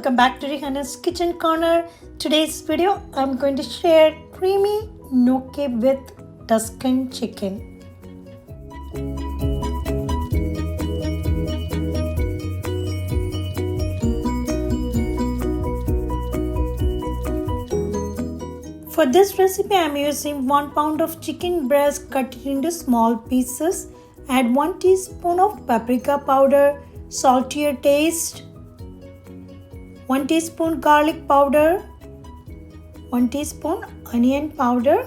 welcome back to Rihanna's Kitchen Corner. Today's video I'm going to share creamy gnocchi with Tuscan chicken. For this recipe I'm using 1 pound of chicken breast cut into small pieces. Add 1 teaspoon of paprika powder, salt to your taste, 1 teaspoon garlic powder, 1 teaspoon onion powder,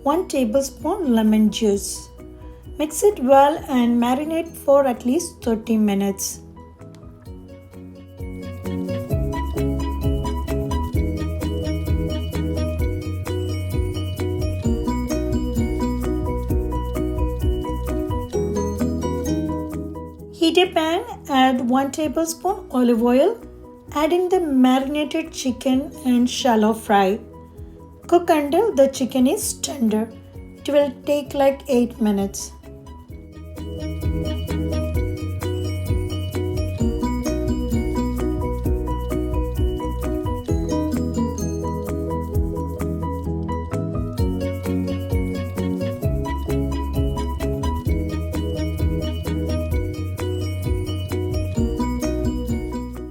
1 tablespoon lemon juice. Mix it well and marinate for at least 30 minutes. Heat a pan, add 1 tablespoon olive oil, add in the marinated chicken and shallow fry. Cook until the chicken is tender. It will take like 8 minutes.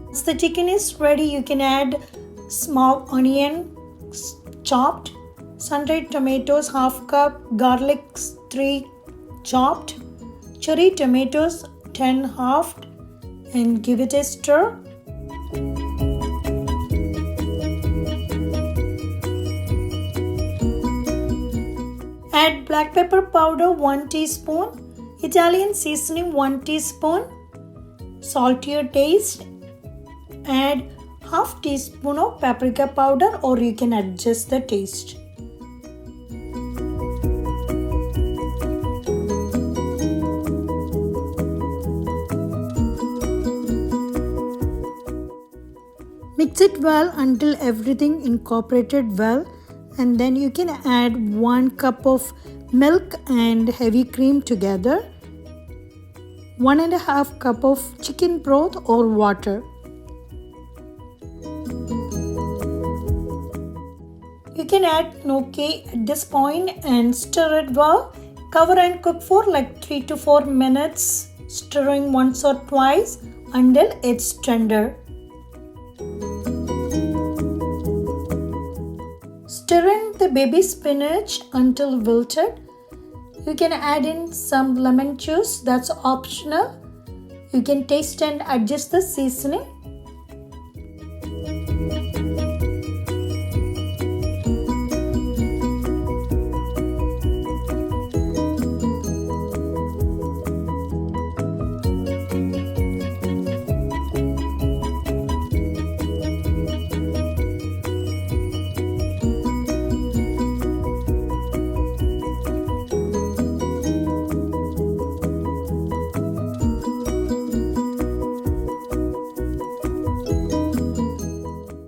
Once the chicken is ready, you can add small onion chopped, sun-dried tomatoes half cup, garlic 3 chopped, cherry tomatoes 10 halved, and give it a stir. Add black pepper powder 1 teaspoon, Italian seasoning 1 teaspoon, salt to your taste. Add half teaspoon of paprika powder or you can adjust the taste. Mix it well until everything incorporated well, and then you can add 1 cup of milk and heavy cream together, 1.5 cup of chicken broth or water. You can add gnocchi at this point and stir it well. Cover and cook for like 3 to 4 minutes, stirring once or twice until it's tender. Stir in the baby spinach until wilted. You can add in some lemon juice, that's optional. You can taste and adjust the seasoning.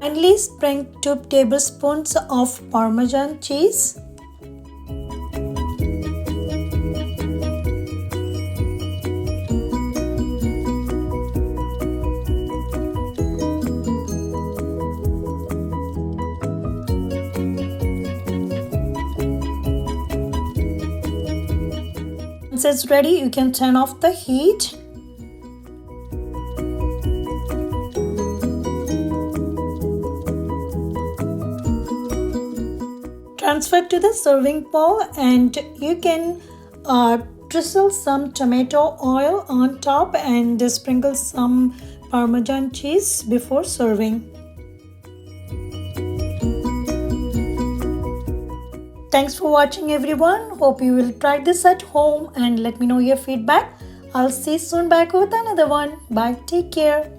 Finally, sprinkle 2 tablespoons of Parmesan cheese. Once it's ready, you can turn off the heat. Transfer to the serving bowl and you can drizzle some tomato oil on top and sprinkle some Parmesan cheese before serving. Thanks for watching everyone. Hope you will try this at home and let me know your feedback. I'll see you soon back with another one. Bye. Take care.